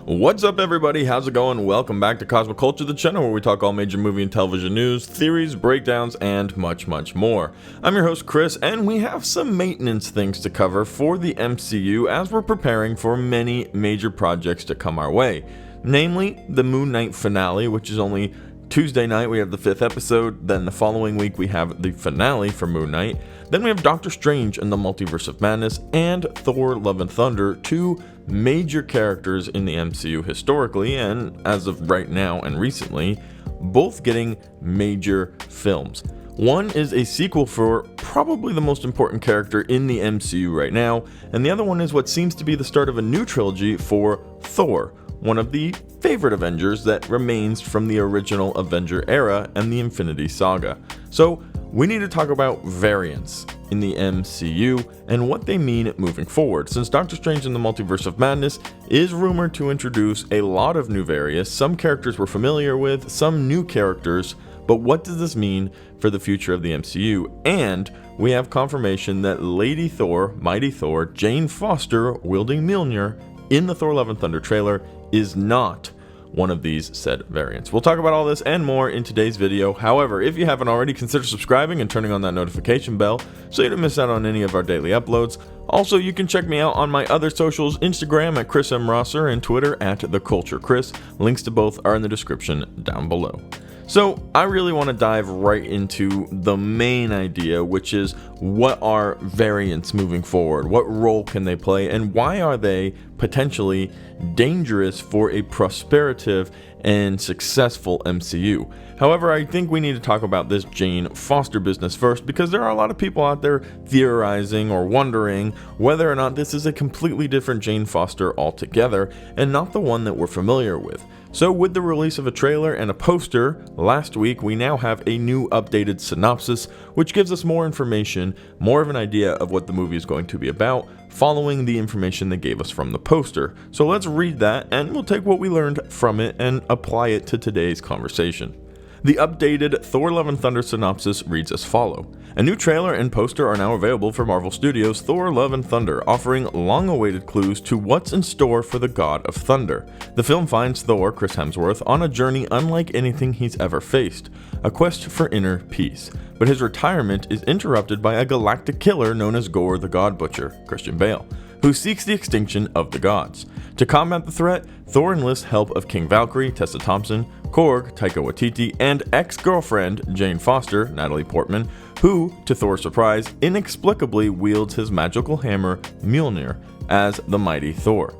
What's up everybody, how's it going? Welcome back to Cosmic Culture, the channel where we talk all major movie and television news, theories, breakdowns, and much more. I'm your host Chris, and we have some maintenance things to cover for the MCU as we're preparing for many major projects to come our way. Namely, the Moon Knight finale, which is only Tuesday night. We have the 5th episode, then the following week we have the finale for Moon Knight, then we have Doctor Strange and the Multiverse of Madness, and Thor Love and Thunder, two major characters in the MCU historically, and as of right now and recently, both getting major films. One is a sequel for probably the most important character in the MCU right now, and the other one is what seems to be the start of a new trilogy for Thor, one of the favorite Avengers that remains from the original Avenger era and the Infinity Saga. So we need to talk about variants in the MCU and what they mean moving forward, since Doctor Strange in the Multiverse of Madness is rumored to introduce a lot of new variants, some characters we're familiar with, some new characters, but what does this mean for the future of the MCU? And we have confirmation that Lady Thor, Mighty Thor, Jane Foster wielding Mjolnir in the Thor Love and Thunder trailer is not one of these said variants. We'll talk about all this and more in today's video. However, if you haven't already, consider subscribing and turning on that notification bell so you don't miss out on any of our daily uploads. Also, you can check me out on my other socials, Instagram at Chris M. Rosser and Twitter at The Culture Chris. Links to both are in the description down below. So I really want to dive right into the main idea, which is what are variants moving forward? What role can they play, and why are they potentially dangerous for a prosperative and successful MCU? However, I think we need to talk about this Jane Foster business first, because there are a lot of people out there theorizing or wondering whether or not this is a completely different Jane Foster altogether and not the one that we're familiar with. So with the release of a trailer and a poster last week, we now have a new updated synopsis, which gives us more information, more of an idea of what the movie is going to be about, following the information they gave us from the poster. So let's read that, and we'll take what we learned from it and apply it to today's conversation. The updated Thor Love and Thunder synopsis reads as follows. A new trailer and poster are now available for Marvel Studios' Thor Love and Thunder, offering long-awaited clues to what's in store for the God of Thunder. The film finds Thor, Chris Hemsworth, on a journey unlike anything he's ever faced, a quest for inner peace. But his retirement is interrupted by a galactic killer known as Gore the God Butcher, Christian Bale, who seeks the extinction of the gods. To combat the threat, Thor enlists help of King Valkyrie, Tessa Thompson, Korg, Taika Waititi, and ex-girlfriend Jane Foster, Natalie Portman, who, to Thor's surprise, inexplicably wields his magical hammer, Mjolnir, as the Mighty Thor.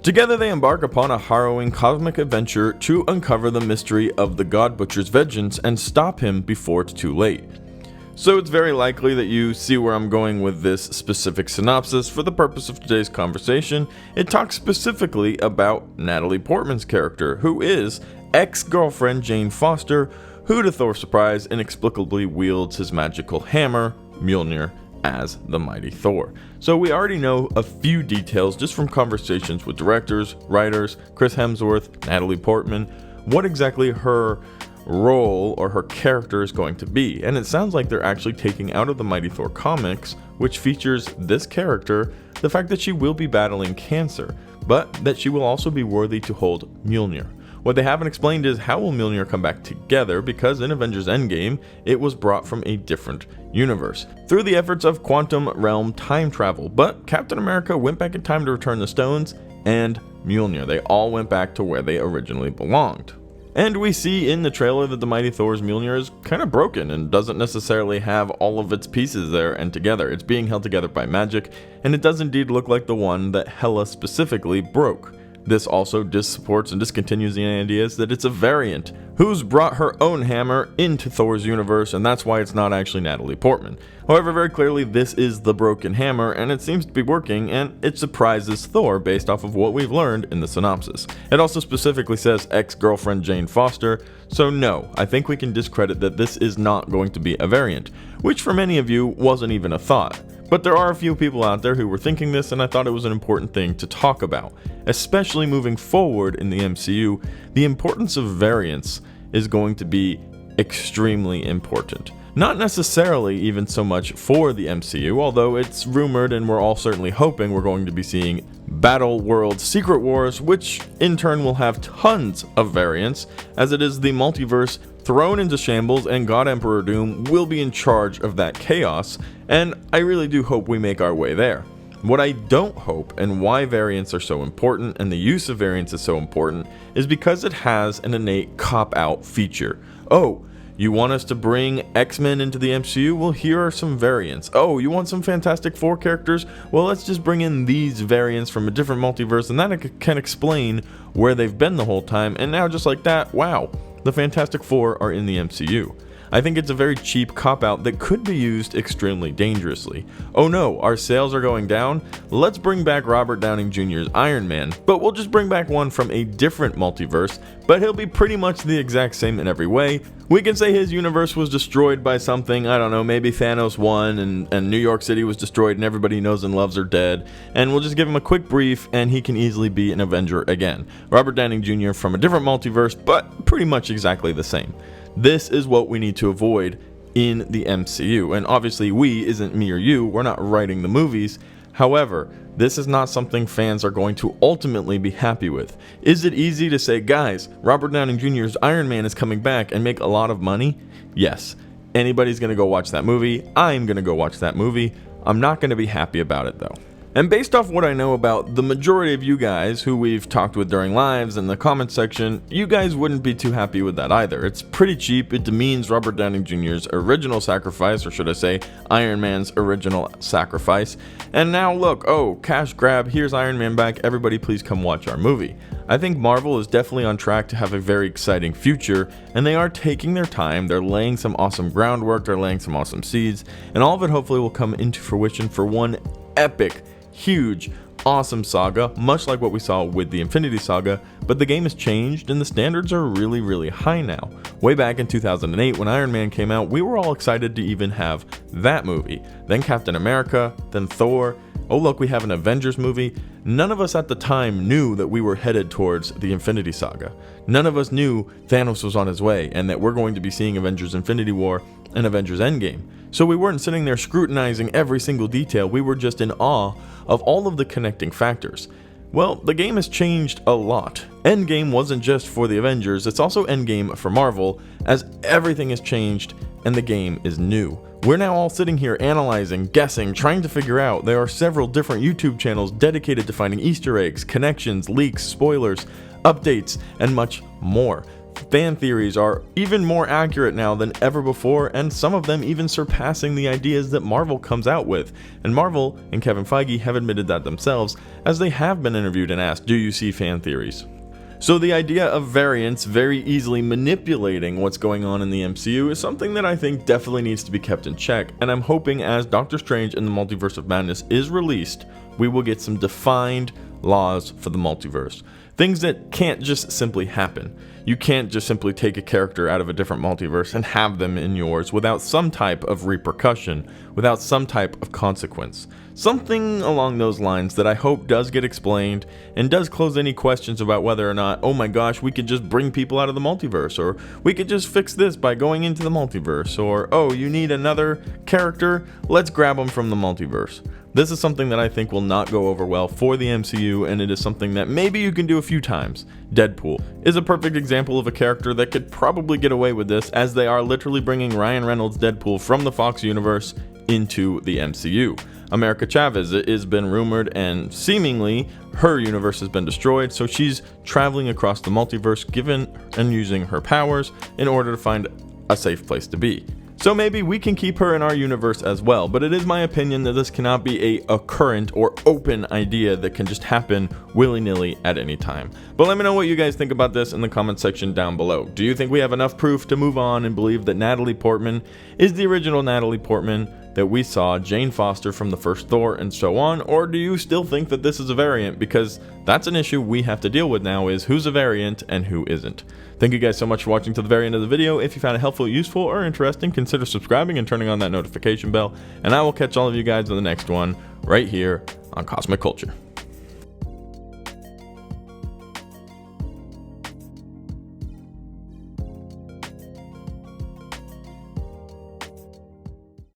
Together they embark upon a harrowing cosmic adventure to uncover the mystery of the God Butcher's vengeance and stop him before it's too late. So it's very likely that you see where I'm going with this specific synopsis. For the purpose of today's conversation, it talks specifically about Natalie Portman's character, who is ex-girlfriend Jane Foster, who to Thor's surprise inexplicably wields his magical hammer, Mjolnir, as the Mighty Thor. So we already know a few details just from conversations with directors, writers, Chris Hemsworth, Natalie Portman, what exactly her role or her character is going to be, and it sounds like they're actually taking out of the Mighty Thor comics, which features this character, the fact that she will be battling cancer, but that she will also be worthy to hold Mjolnir. What they haven't explained is how will Mjolnir come back together, because in Avengers Endgame, it was brought from a different universe through the efforts of quantum realm time travel, but Captain America went back in time to return the stones, and Mjolnir, they all went back to where they originally belonged. And we see in the trailer that the Mighty Thor's Mjolnir is kind of broken and doesn't necessarily have all of its pieces there and together. It's being held together by magic, and it does indeed look like the one that Hela specifically broke. This also supports and discontinues the ideas that it's a variant who's brought her own hammer into Thor's universe, and that's why it's not actually Natalie Portman. However, very clearly this is the broken hammer, and it seems to be working, and it surprises Thor based off of what we've learned in the synopsis. It also specifically says ex-girlfriend Jane Foster, so no, I think we can discredit that this is not going to be a variant, which for many of you wasn't even a thought. But there are a few people out there who were thinking this, and I thought it was an important thing to talk about. Especially moving forward in the MCU, the importance of variants is going to be extremely important. Not necessarily even so much for the MCU, although it's rumored and we're all certainly hoping we're going to be seeing Battle World Secret Wars, which in turn will have tons of variants, as it is the multiverse thrown into shambles and God Emperor Doom will be in charge of that chaos, and I really do hope we make our way there. What I don't hope, and why variants are so important and the use of variants is so important, is because it has an innate cop-out feature. Oh, you want us to bring X-Men into the MCU? Well, here are some variants. Oh, you want some Fantastic Four characters? Well, let's just bring in these variants from a different multiverse, and that can explain where they've been the whole time, and now just like that, wow, the Fantastic Four are in the MCU. I think it's a very cheap cop-out that could be used extremely dangerously. Oh no, our sales are going down? Let's bring back Robert Downey Jr.'s Iron Man, but we'll just bring back one from a different multiverse, but he'll be pretty much the exact same in every way. We can say his universe was destroyed by something, I don't know, maybe Thanos won and New York City was destroyed and everybody he knows and loves are dead, and we'll just give him a quick brief and he can easily be an Avenger again. Robert Downey Jr. from a different multiverse, but pretty much exactly the same. This is what we need to avoid in the MCU, and obviously we isn't me or you, we're not writing the movies. However, this is not something fans are going to ultimately be happy with. Is it easy to say, guys, Robert Downey Jr.'s Iron Man is coming back and make a lot of money? Yes. Anybody's gonna go watch that movie. I'm gonna go watch that movie. I'm not gonna be happy about it though. And based off what I know about the majority of you guys who we've talked with during lives and the comment section, you guys wouldn't be too happy with that either. It's pretty cheap, it demeans Robert Downey Jr.'s original sacrifice, or should I say Iron Man's original sacrifice. And now look, oh, cash grab, here's Iron Man back, everybody please come watch our movie. I think Marvel is definitely on track to have a very exciting future, and they are taking their time, they're laying some awesome groundwork, they're laying some awesome seeds, and all of it hopefully will come into fruition for one epic, huge, awesome saga, much like what we saw with the Infinity Saga, but the game has changed and the standards are really, really high now. Way back in 2008 when Iron Man came out, we were all excited to even have that movie. Then Captain America, then Thor. Oh look, we have an Avengers movie. None of us at the time knew that we were headed towards the Infinity Saga. None of us knew Thanos was on his way and that we're going to be seeing Avengers Infinity War and Avengers Endgame. So we weren't sitting there scrutinizing every single detail, we were just in awe of all of the connecting factors. Well, the game has changed a lot. Endgame wasn't just for the Avengers, it's also Endgame for Marvel, as everything has changed and the game is new. We're now all sitting here analyzing, guessing, trying to figure out. There are several different YouTube channels dedicated to finding Easter eggs, connections, leaks, spoilers, updates, and much more. Fan theories are even more accurate now than ever before, and some of them even surpassing the ideas that Marvel comes out with. And Marvel and Kevin Feige have admitted that themselves, as they have been interviewed and asked, do you see fan theories? So the idea of variants very easily manipulating what's going on in the MCU is something that I think definitely needs to be kept in check, and I'm hoping as Doctor Strange in the Multiverse of Madness is released, we will get some defined laws for the multiverse. Things that can't just simply happen. You can't just simply take a character out of a different multiverse and have them in yours without some type of repercussion, without some type of consequence. Something along those lines that I hope does get explained and does close any questions about whether or not, oh my gosh, we could just bring people out of the multiverse, or we could just fix this by going into the multiverse, or oh, you need another character, let's grab them from the multiverse. This is something that I think will not go over well for the MCU, and it is something that maybe you can do a few times. Deadpool is a perfect example of a character that could probably get away with this, as they are literally bringing Ryan Reynolds' Deadpool from the Fox universe into the MCU. America Chavez, it has been rumored and seemingly her universe has been destroyed, so she's traveling across the multiverse given and using her powers in order to find a safe place to be. So maybe we can keep her in our universe as well, but it is my opinion that this cannot be a current or open idea that can just happen willy-nilly at any time. But let me know what you guys think about this in the comment section down below. Do you think we have enough proof to move on and believe that Natalie Portman is the original Natalie Portman that we saw, Jane Foster from the first Thor and so on, or do you still think that this is a variant? Because that's an issue we have to deal with now, is who's a variant and who isn't. Thank you guys so much for watching to the very end of the video. If you found it helpful, useful, or interesting, consider subscribing and turning on that notification bell, and I will catch all of you guys in the next one right here on Cosmic Culture.